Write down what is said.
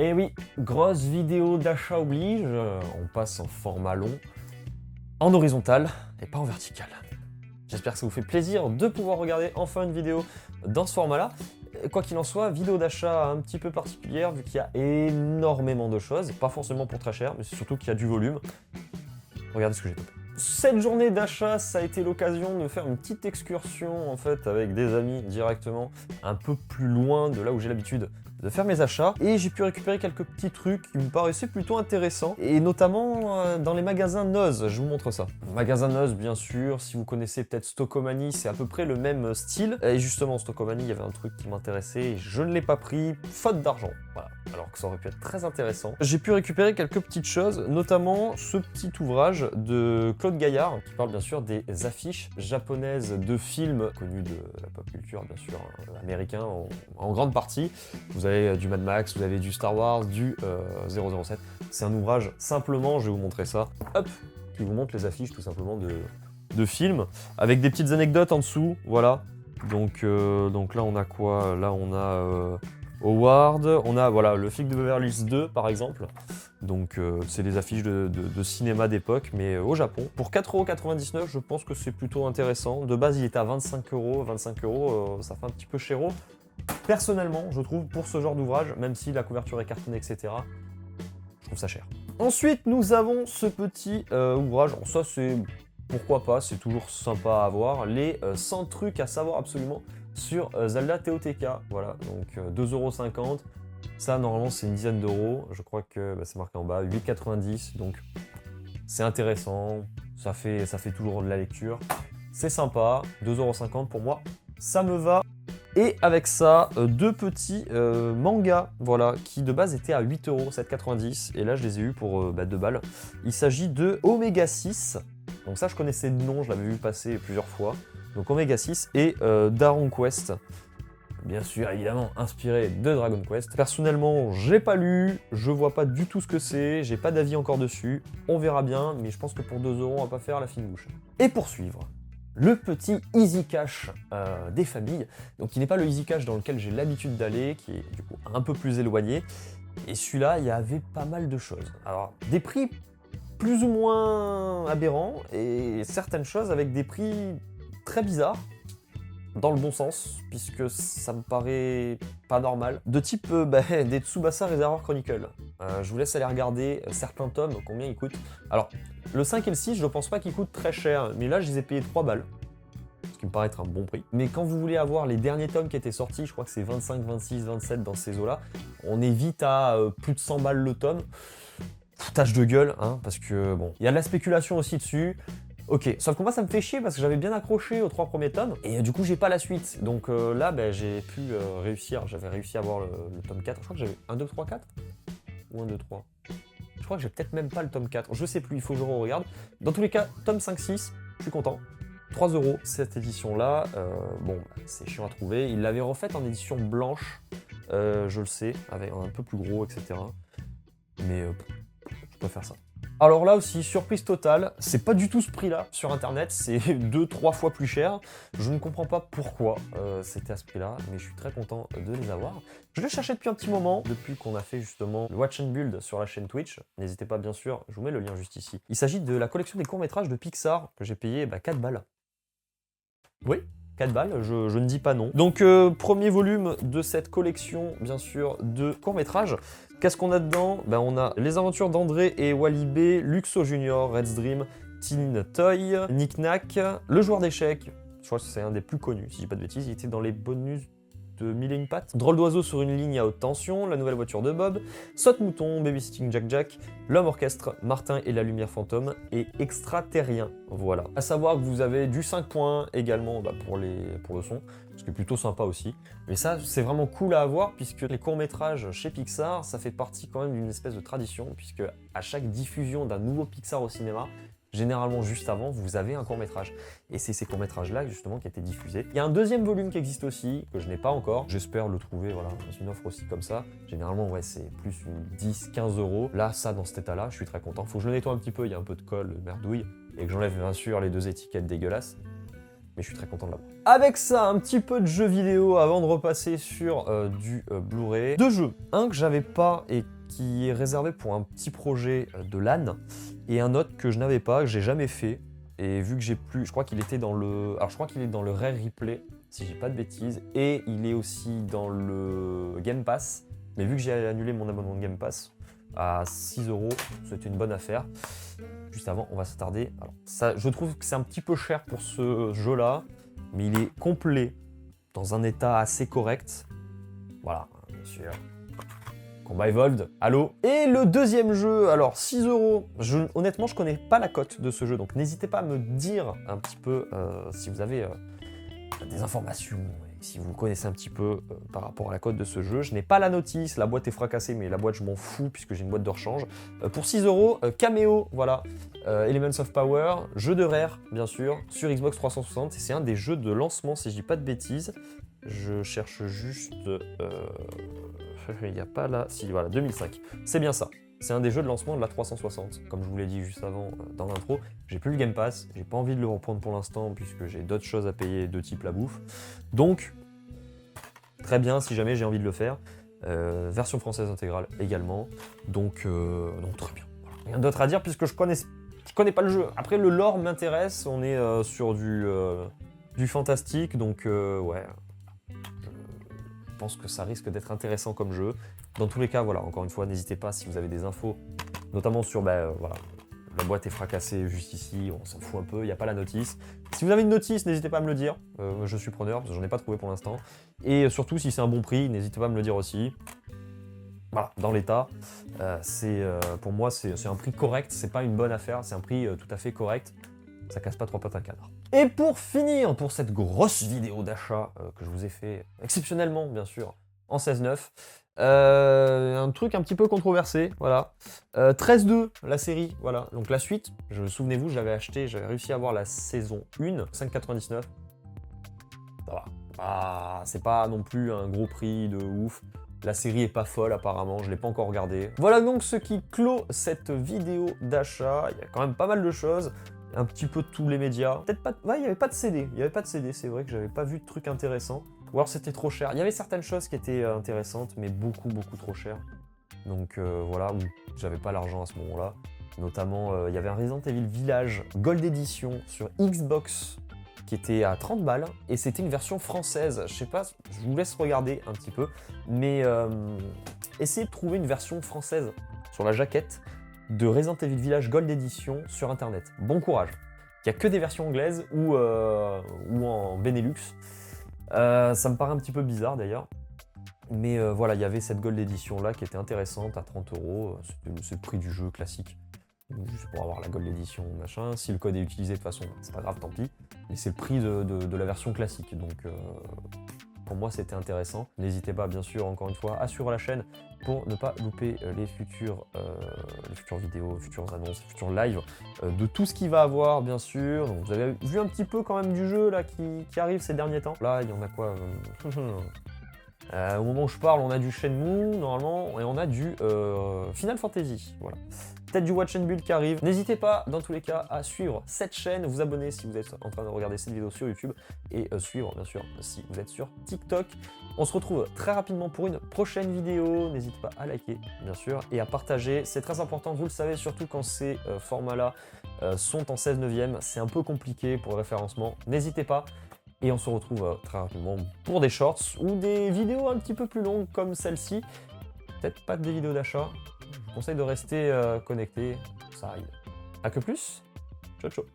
Et oui, grosse vidéo d'achat oblige, on passe en format long, en horizontal et pas en vertical. J'espère que ça vous fait plaisir de pouvoir regarder enfin une vidéo dans ce format-là. Quoi qu'il en soit, vidéo d'achat un petit peu particulière vu qu'il y a énormément de choses, pas forcément pour très cher, mais c'est surtout qu'il y a du volume. Regardez ce que j'ai fait. Cette journée d'achat, ça a été l'occasion de faire une petite excursion en fait avec des amis directement, un peu plus loin de là où j'ai l'habitude de faire mes achats, et j'ai pu récupérer quelques petits trucs qui me paraissaient plutôt intéressants, et notamment dans les magasins Noz, je vous montre ça. Magasin Noz, bien sûr, si vous connaissez peut-être Stockomanie, c'est à peu près le même style, et justement Stockomanie, il y avait un truc qui m'intéressait, et je ne l'ai pas pris, faute d'argent, voilà, alors que ça aurait pu être très intéressant. J'ai pu récupérer quelques petites choses, notamment ce petit ouvrage de Claude Gaillard, qui parle bien sûr des affiches japonaises de films connus de la pop culture, bien sûr, américain en grande partie. Vous avez du Mad Max, vous avez du Star Wars, du 007. C'est un ouvrage, simplement, je vais vous montrer ça, hop, qui vous montre les affiches tout simplement de films, avec des petites anecdotes en dessous, voilà. Donc là on a quoi? Là on a Howard, on a voilà, le flic de Beverly Hills 2 par exemple. Donc c'est des affiches de cinéma d'époque, mais au Japon. Pour 4,99 €, je pense que c'est plutôt intéressant. De base il était à 25 €, 25 €, ça fait un petit peu chéro. Personnellement, je trouve, pour ce genre d'ouvrage, même si la couverture est cartonnée, etc., je trouve ça cher. Ensuite, nous avons ce petit ouvrage. Alors ça, c'est... pourquoi pas, c'est toujours sympa à avoir. Les 100 trucs à savoir absolument sur Zelda TOTK. Voilà, donc 2,50 €. Ça, normalement, c'est une dizaine d'euros. Je crois que c'est marqué en bas, 8,90 €. Donc, c'est intéressant. Ça fait toujours de la lecture. C'est sympa. 2,50 € pour moi. Ça me va. Et avec ça, deux petits mangas, voilà, qui de base étaient à 8 €, 7,90 €, et là je les ai eus pour 2 balles. Il s'agit de Omega 6, donc ça je connaissais de nom, je l'avais vu passer plusieurs fois. Donc Omega 6 et Daron Quest, bien sûr évidemment inspiré de Dragon Quest. Personnellement, j'ai pas lu, je vois pas du tout ce que c'est, j'ai pas d'avis encore dessus, on verra bien, mais je pense que pour 2 € on va pas faire la fine bouche. Et pour suivre, le petit Easy Cash des familles, donc qui n'est pas le Easy Cash dans lequel j'ai l'habitude d'aller, qui est du coup un peu plus éloigné. Et celui-là, il y avait pas mal de choses. Alors, des prix plus ou moins aberrants, et certaines choses avec des prix très bizarres, dans le bon sens, puisque ça me paraît pas normal. De type des Tsubasa Reservoir Chronicle. Je vous laisse aller regarder certains tomes, combien ils coûtent. Alors, le 5 et le 6, je pense pas qu'ils coûtent très cher, mais là, je les ai payés 3 balles. Ce qui me paraît être un bon prix. Mais quand vous voulez avoir les derniers tomes qui étaient sortis, je crois que c'est 25, 26, 27 dans ces eaux-là, on est vite à plus de 100 balles le tome. Foutage de gueule, hein, parce que bon, il y a de la spéculation aussi dessus. Ok, sauf que moi ça me fait chier parce que j'avais bien accroché aux 3 premiers tomes et du coup j'ai pas la suite. Donc là j'ai pu réussir, j'avais réussi à avoir le tome 4. Je crois que j'avais 1, 2, 3, 4 ou 1, 2, 3. Je crois que j'ai peut-être même pas le tome 4, je sais plus, il faut que je regarde. Dans tous les cas, tome 5, 6, je suis content. 3 € cette édition là, c'est chiant à trouver. Il l'avait refaite en édition blanche, je le sais, avec un peu plus gros, etc. Mais je préfère ça. Alors là aussi, surprise totale, c'est pas du tout ce prix-là sur internet, c'est 2-3 fois plus cher. Je ne comprends pas pourquoi c'était à ce prix-là, mais je suis très content de les avoir. Je les cherchais depuis un petit moment, depuis qu'on a fait justement le Watch and Build sur la chaîne Twitch. N'hésitez pas bien sûr, je vous mets le lien juste ici. Il s'agit de la collection des courts-métrages de Pixar que j'ai payé 4 balles. Oui, 4 balles, je ne dis pas non. Donc premier volume de cette collection, bien sûr, de courts-métrages. Qu'est-ce qu'on a dedans? On a Les Aventures d'André et Walibé, Luxo Junior, Red's Dream, Teen Toy, Knick Knack, Le Joueur d'échecs. Je crois que c'est un des plus connus, si je dis pas de bêtises. Il était dans les bonus de Mille et une pattes. Drôle d'oiseau sur une ligne à haute tension, La nouvelle voiture de Bob, Saute Mouton, Babysitting Jack Jack, L'homme orchestre, Martin et la lumière fantôme et Extraterrien. Voilà. À savoir que vous avez du 5 points également pour le son, ce qui est plutôt sympa aussi. Mais ça, c'est vraiment cool à avoir puisque les courts-métrages chez Pixar, ça fait partie quand même d'une espèce de tradition puisque à chaque diffusion d'un nouveau Pixar au cinéma, généralement juste avant, vous avez un court-métrage. Et c'est ces courts-métrages-là, justement, qui étaient diffusés. Il y a un deuxième volume qui existe aussi, que je n'ai pas encore. J'espère le trouver, voilà, dans une offre aussi comme ça. Généralement, ouais, c'est plus une 10, 15 €. Là, ça, dans cet état-là, je suis très content. Faut que je le nettoie un petit peu, il y a un peu de colle, de merdouille. Et que j'enlève, bien sûr, les 2 étiquettes dégueulasses. mais je suis très content de l'avoir. Avec ça, un petit peu de jeux vidéo avant de repasser sur du Blu-ray. Deux jeux, un que j'avais pas et qui est réservé pour un petit projet de LAN, et un autre que je n'avais pas, que j'ai jamais fait. Et vu que j'ai plus, je crois qu'il était dans le, alors je crois qu'il est dans le Rare Replay, si j'ai pas de bêtises, et il est aussi dans le Game Pass. Mais vu que j'ai annulé mon abonnement de Game Pass à 6 €, c'était une bonne affaire. Juste avant, on va s'attarder. Alors ça, je trouve que c'est un petit peu cher pour ce jeu-là, mais il est complet, dans un état assez correct. Voilà, bien sûr. Combat Evolved, Halo. Et le deuxième jeu, alors 6 €. Honnêtement, je connais pas la cote de ce jeu, donc n'hésitez pas à me dire un petit peu si vous avez des informations, et si vous connaissez un petit peu par rapport à la cote de ce jeu. Je n'ai pas la notice, la boîte est fracassée, mais la boîte je m'en fous puisque j'ai une boîte de rechange. Pour 6 €, Cameo, voilà. Elements of Power, jeu de Rare, bien sûr, sur Xbox 360. C'est un des jeux de lancement, si je dis pas de bêtises. Je cherche juste... il n'y a pas là... Si, voilà, 2005. C'est bien ça. C'est un des jeux de lancement de la 360. Comme je vous l'ai dit juste avant dans l'intro, j'ai plus le Game Pass, j'ai pas envie de le reprendre pour l'instant puisque j'ai d'autres choses à payer de type la bouffe. Donc, très bien si jamais j'ai envie de le faire. Version française intégrale également. Donc très bien. Voilà. Rien d'autre à dire puisque je connais pas le jeu. Après, le lore m'intéresse, on est sur du fantastique, donc ouais. Je pense que ça risque d'être intéressant comme jeu. Dans tous les cas, voilà, encore une fois, n'hésitez pas si vous avez des infos, notamment sur, voilà, la boîte est fracassée juste ici, on s'en fout un peu, il n'y a pas la notice. Si vous avez une notice, n'hésitez pas à me le dire, je suis preneur, parce que j'en ai pas trouvé pour l'instant. Et surtout, si c'est un bon prix, n'hésitez pas à me le dire aussi. Voilà, dans l'état, pour moi, c'est un prix correct, c'est pas une bonne affaire, c'est un prix tout à fait correct. Ça casse pas trois pattes un cadre. Et pour finir, pour cette grosse vidéo d'achat que je vous ai fait exceptionnellement, bien sûr, en 16/9, un truc un petit peu controversé, voilà. 13-2, la série, voilà. Donc la suite, souvenez-vous, j'avais réussi à avoir la saison 1, 5,99. Ça va. Ah, c'est pas non plus un gros prix de ouf. La série est pas folle apparemment, je l'ai pas encore regardée. Voilà donc ce qui clôt cette vidéo d'achat. Il y a quand même pas mal de choses. Un petit peu de tous les médias. Peut-être pas... Ouais, il n'y avait pas de CD. Il n'y avait pas de CD, c'est vrai que j'avais pas vu de trucs intéressants. Ou alors c'était trop cher. Il y avait certaines choses qui étaient intéressantes, mais beaucoup trop cher. Donc voilà, j'avais pas l'argent à ce moment-là. Notamment, il y avait un Resident Evil Village Gold Edition sur Xbox qui était à 30 balles. Et c'était une version française. Je sais pas, je vous laisse regarder un petit peu. Mais essayez de trouver une version française sur la jaquette de Resident Evil Village Gold Edition sur internet. Bon courage. Il n'y a que des versions anglaises ou en Benelux. Ça me paraît un petit peu bizarre d'ailleurs. Mais voilà, il y avait cette Gold Edition là qui était intéressante à 30 €. C'est le prix du jeu classique. Juste pour avoir la Gold Edition, machin. Si le code est utilisé, de toute façon, c'est pas grave, tant pis. Mais c'est le prix de la version classique. Donc pour moi, c'était intéressant. N'hésitez pas, bien sûr, encore une fois, à suivre la chaîne pour ne pas louper les futures vidéos, futures annonces, futurs lives de tout ce qu'il va avoir, bien sûr. Donc, vous avez vu un petit peu quand même du jeu là qui arrive ces derniers temps. Là, il y en a quoi au moment où je parle, on a du Shenmue, normalement, et on a du Final Fantasy, voilà. Peut-être du Watch and Build qui arrive. N'hésitez pas, dans tous les cas, à suivre cette chaîne, vous abonner si vous êtes en train de regarder cette vidéo sur YouTube, et suivre, bien sûr, si vous êtes sur TikTok. On se retrouve très rapidement pour une prochaine vidéo. N'hésitez pas à liker, bien sûr, et à partager. C'est très important, vous le savez, surtout quand ces formats-là sont en 16/9. C'est un peu compliqué pour le référencement. N'hésitez pas. Et on se retrouve très rapidement pour des shorts ou des vidéos un petit peu plus longues comme celle-ci. Peut-être pas des vidéos d'achat. Je vous conseille de rester connecté, ça arrive. A que plus, ciao ciao.